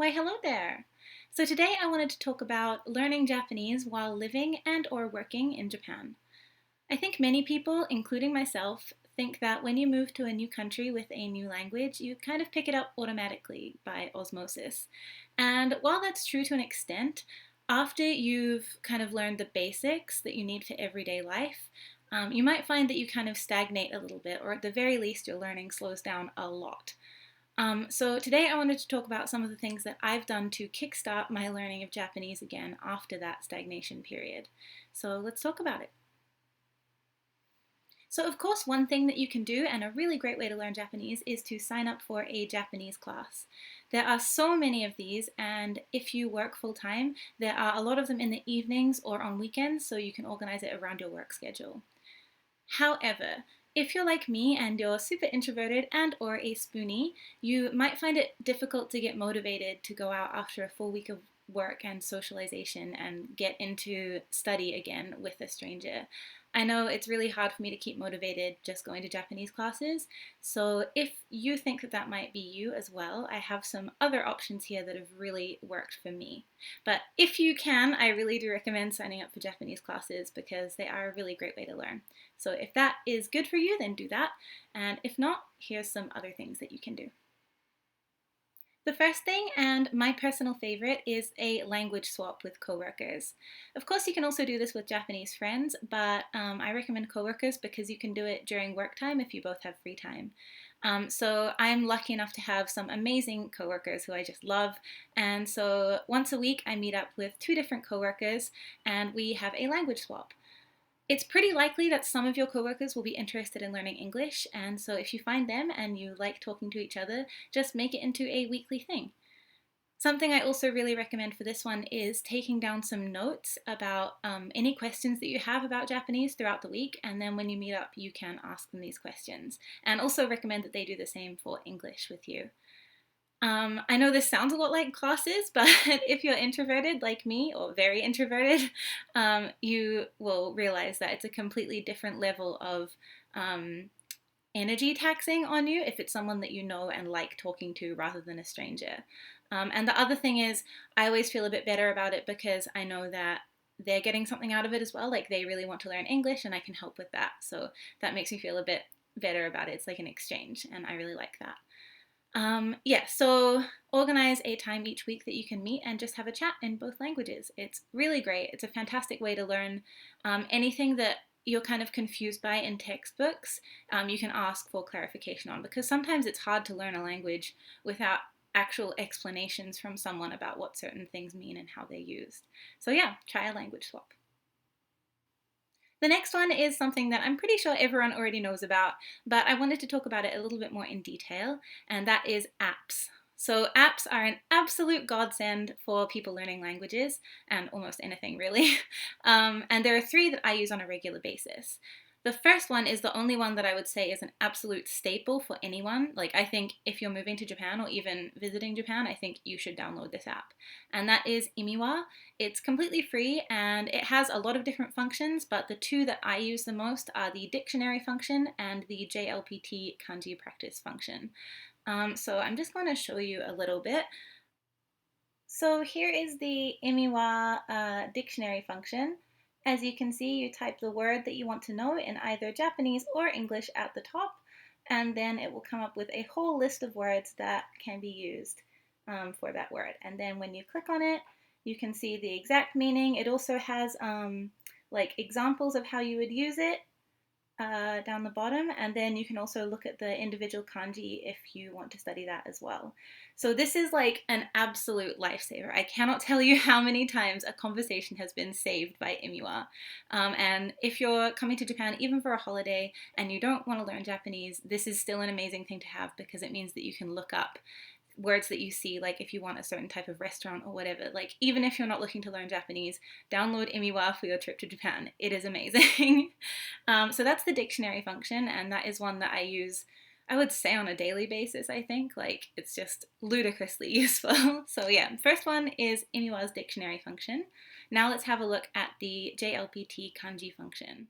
Why, hello there! So today I wanted to talk about learning Japanese while living and or working in Japan. I think many people, including myself, think that when you move to a new country with a new language, you kind of pick it up automatically by osmosis. And while that's true to an extent, after you've kind of learned the basics that you need for everyday life, you might find that you kind of stagnate a little bit, or at the very least, your learning slows down a lot. So today I wanted to talk about some of the things that I've done to kickstart my learning of Japanese again after that stagnation period. So let's talk about it. So of course, one thing that you can do, and a really great way to learn Japanese, is to sign up for a Japanese class. There are so many of these, and if you work full time, there are a lot of them in the evenings or on weekends, so you can organize it around your work schedule. However, if you're like me and you're super introverted and or a spoonie, you might find it difficult to get motivated to go out after a full week of work and socialization and get into study again with a stranger. I know it's really hard for me to keep motivated just going to Japanese classes, so if you think that that might be you as well, I have some other options here that have really worked for me. But if you can, I really do recommend signing up for Japanese classes because they are a really great way to learn. So if that is good for you, then do that. And if not, here's some other things that you can do. The first thing, and my personal favorite, is a language swap with coworkers. Of course, you can also do this with Japanese friends, but I recommend coworkers because you can do it during work time if you both have free time. So I'm lucky enough to have some amazing coworkers who I just love, and so once a week I meet up with two different coworkers and we have a language swap. It's pretty likely that some of your coworkers will be interested in learning English, and so if you find them and you like talking to each other, just make it into a weekly thing. Something I also really recommend for this one is taking down some notes about any questions that you have about Japanese throughout the week, and then when you meet up, you can ask them these questions. And also recommend that they do the same for English with you. I know this sounds a lot like classes, but if you're introverted like me, or very introverted, you will realize that it's a completely different level of energy taxing on you if it's someone that you know and like talking to rather than a stranger. And the other thing is, I always feel a bit better about it because I know that they're getting something out of it as well. Like they really want to learn English and I can help with that. So that makes me feel a bit better about it. It's like an exchange, and I really like that. Yeah, so organize a time each week that you can meet and just have a chat in both languages. It's really great. It's a fantastic way to learn anything that you're kind of confused by in textbooks. You can ask for clarification on, because sometimes it's hard to learn a language without actual explanations from someone about what certain things mean and how they're used. So yeah, try a language swap. The next one is something that I'm pretty sure everyone already knows about, but I wanted to talk about it a little bit more in detail, and that is apps. So apps are an absolute godsend for people learning languages, and almost anything really. And there are three that I use on a regular basis. The first one is the only one that I would say is an absolute staple for anyone. Like, I think if you're moving to Japan or even visiting Japan, I think you should download this app. And that is Imiwa. It's completely free and it has a lot of different functions, but the two that I use the most are the dictionary function and the JLPT kanji practice function. So I'm just going to show you a little bit. So here is the Imiwa dictionary function. As you can see, you type the word that you want to know in either Japanese or English at the top, and then it will come up with a whole list of words that can be used for that word. And then when you click on it, you can see the exact meaning. It also has like examples of how you would use it down the bottom, and then you can also look at the individual kanji if you want to study that as well. So this is like an absolute lifesaver. I cannot tell you how many times a conversation has been saved by Imiwa. And if you're coming to Japan even for a holiday and you don't want to learn Japanese, this is still an amazing thing to have because it means that you can look up words that you see, like if you want a certain type of restaurant or whatever. Like, even if you're not looking to learn Japanese, download Imiwa for your trip to Japan. It is amazing. So that's the dictionary function, and that is one that I use, I would say, on a daily basis, I think. Like, it's just ludicrously useful. So yeah, first one is Imiwa's dictionary function. Now let's have a look at the JLPT kanji function.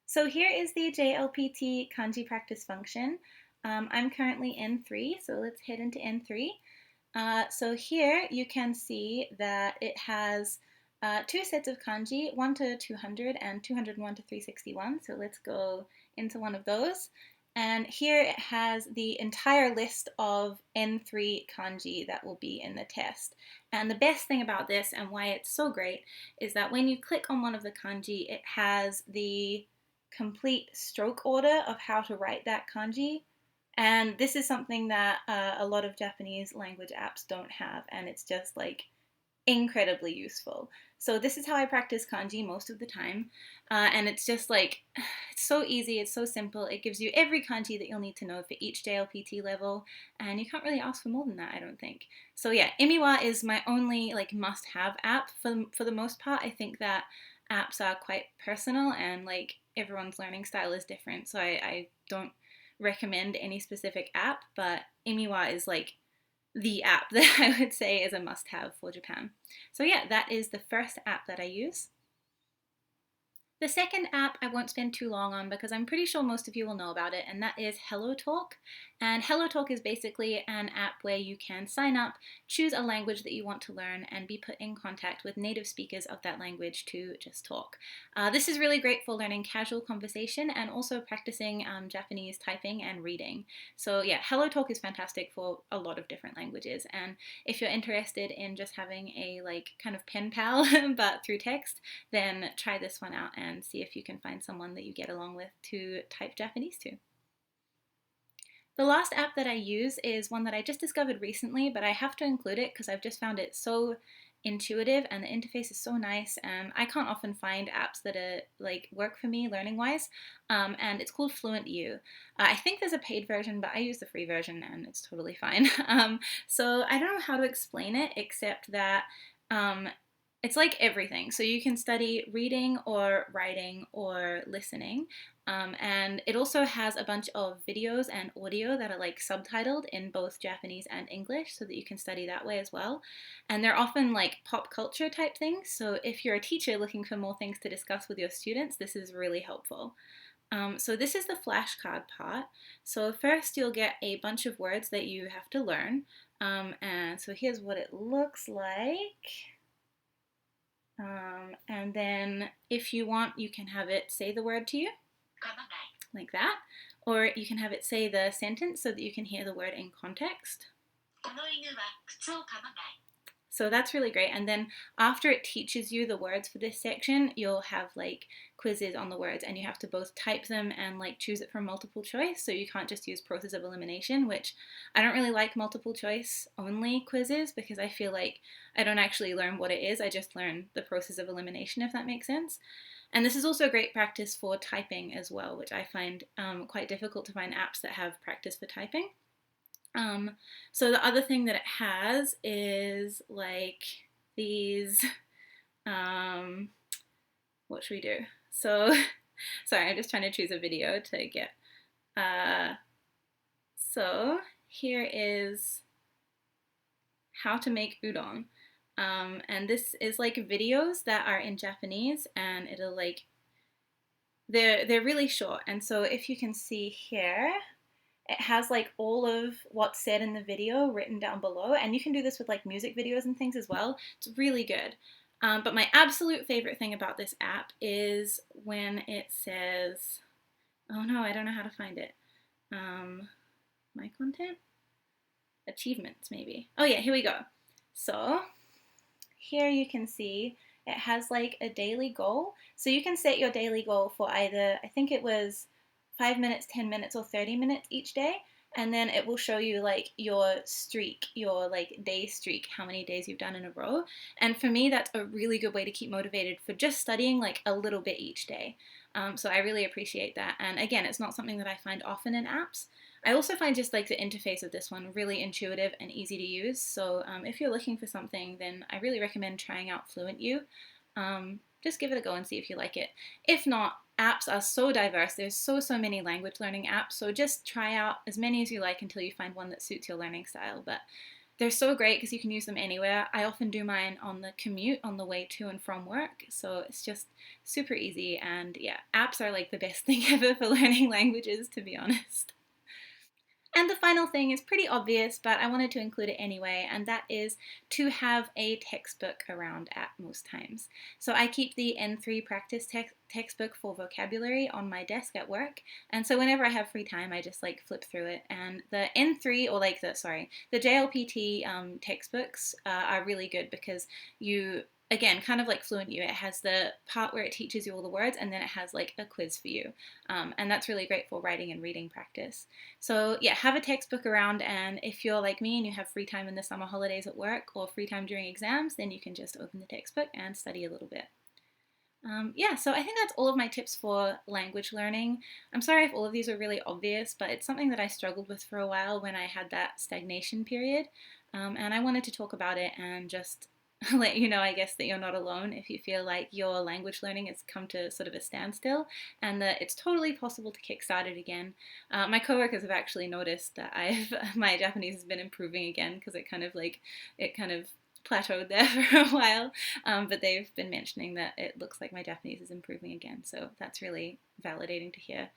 So here is the JLPT kanji practice function. I'm currently N3, so let's head into N3. So here you can see that it has two sets of kanji, 1 to 200 and 201 to 361. So let's go into one of those. And here it has the entire list of N3 kanji that will be in the test. And the best thing about this and why it's so great is that when you click on one of the kanji, it has the complete stroke order of how to write that kanji. And this is something that a lot of Japanese language apps don't have, and it's just like incredibly useful. So this is how I practice kanji most of the time, and it's just like it's so easy, it's so simple. It gives you every kanji that you'll need to know for each JLPT level, and you can't really ask for more than that, I don't think. So yeah, Imiwa is my only like must-have app for the most part. I think that apps are quite personal and like everyone's learning style is different, so I don't recommend any specific app, but Imiwa is like the app that I would say is a must have for Japan. So, yeah, that is the first app that I use. The second app I won't spend too long on because I'm pretty sure most of you will know about it, and that is HelloTalk. And HelloTalk is basically an app where you can sign up, choose a language that you want to learn, and be put in contact with native speakers of that language to just talk. This is really great for learning casual conversation and also practicing Japanese typing and reading. So yeah, HelloTalk is fantastic for a lot of different languages. And if you're interested in just having a like kind of pen pal but through text, then try this one out and see if you can find someone that you get along with to type Japanese to. The last app that I use is one that I just discovered recently, but I have to include it because I've just found it so intuitive and the interface is so nice, and I can't often find apps that are like work for me learning wise, and it's called Fluent U. I think there's a paid version, but I use the free version and it's totally fine. So I don't know how to explain it except that um, it's like everything. So you can study reading or writing or listening. And it also has a bunch of videos and audio that are like subtitled in both Japanese and English so that you can study that way as well. And they're often like pop culture type things. So if you're a teacher looking for more things to discuss with your students, this is really helpful. So this is the flashcard part. So first you'll get a bunch of words that you have to learn. And so here's what it looks like. And then if you want, you can have it say the word to you, like that. Or you can have it say the sentence so that you can hear the word in context. So that's really great. And then after it teaches you the words for this section, you'll have like quizzes on the words and you have to both type them and like choose it from multiple choice. So you can't just use process of elimination, which I don't really like multiple choice only quizzes because I feel like I don't actually learn what it is. I just learn the process of elimination, if that makes sense. And this is also great practice for typing as well, which I find quite difficult to find apps that have practice for typing. So the other thing that it has is like these, what should we do? So, sorry, I'm just trying to choose a video to get, so here is how to make udon. And this is like videos that are in Japanese and it'll like, they're really short. And so if you can see here, it has like all of what's said in the video written down below, and you can do this with like music videos and things as well. It's really good. But my absolute favorite thing about this app is when it says, oh no, I don't know how to find it. My content? Achievements, maybe. Oh yeah, here we go. So here you can see it has like a daily goal. So you can set your daily goal for either, I think it was 5 minutes, 10 minutes, or 30 minutes each day. And then it will show you like your streak, your like day streak, how many days you've done in a row. And for me, that's a really good way to keep motivated for just studying like a little bit each day. So I really appreciate that. And again, it's not something that I find often in apps. I also find just like the interface of this one really intuitive and easy to use. So if you're looking for something, then I really recommend trying out Fluent U. Just give it a go and see if you like it. If not, apps are so diverse. There's so many language learning apps. So just try out as many as you like until you find one that suits your learning style. But they're so great because you can use them anywhere. I often do mine on the commute on the way to and from work. So it's just super easy. And yeah, apps are like the best thing ever for learning languages, to be honest. And the final thing is pretty obvious, but I wanted to include it anyway, and that is to have a textbook around at most times. So I keep the N3 practice textbook for vocabulary on my desk at work, and so whenever I have free time, I just like flip through it. And the N3 or like the JLPT textbooks are really good because you again, kind of like Fluent U, it has the part where it teaches you all the words and then it has like a quiz for you. And that's really great for writing and reading practice. So yeah, have a textbook around, and if you're like me and you have free time in the summer holidays at work or free time during exams, then you can just open the textbook and study a little bit. Yeah, so I think that's all of my tips for language learning. I'm sorry if all of these are really obvious, but it's something that I struggled with for a while when I had that stagnation period. And I wanted to talk about it and just let you know, I guess, that you're not alone if you feel like your language learning has come to sort of a standstill and that it's totally possible to kickstart it again. My coworkers have actually noticed that my Japanese has been improving again because it kind of plateaued there for a while, but they've been mentioning that it looks like my Japanese is improving again, so that's really validating to hear.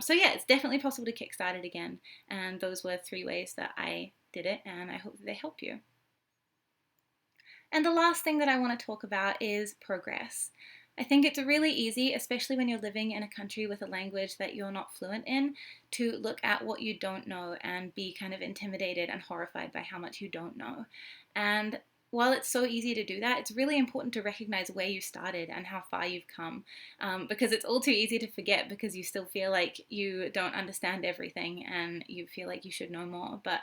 So yeah, it's definitely possible to kickstart it again, and those were 3 ways that I did it, and I hope that they help you. And the last thing that I want to talk about is progress. I think it's really easy, especially when you're living in a country with a language that you're not fluent in, to look at what you don't know and be kind of intimidated and horrified by how much you don't know. And while it's so easy to do that, it's really important to recognize where you started and how far you've come, because it's all too easy to forget because you still feel like you don't understand everything and you feel like you should know more. But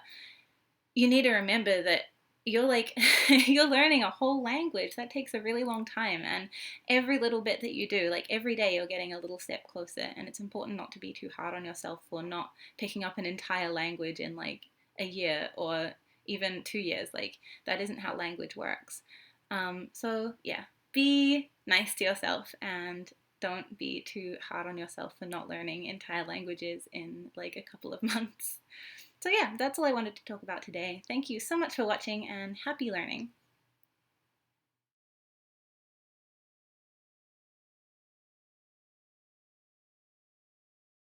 you need to remember that you're like you're learning a whole language that takes a really long time, and every little bit that you do, like every day, you're getting a little step closer, and it's important not to be too hard on yourself for not picking up an entire language in like a year or even 2 years. Like that isn't how language works. So yeah, be nice to yourself and don't be too hard on yourself for not learning entire languages in like a couple of months. So yeah, that's all I wanted to talk about today. Thank you so much for watching and happy learning.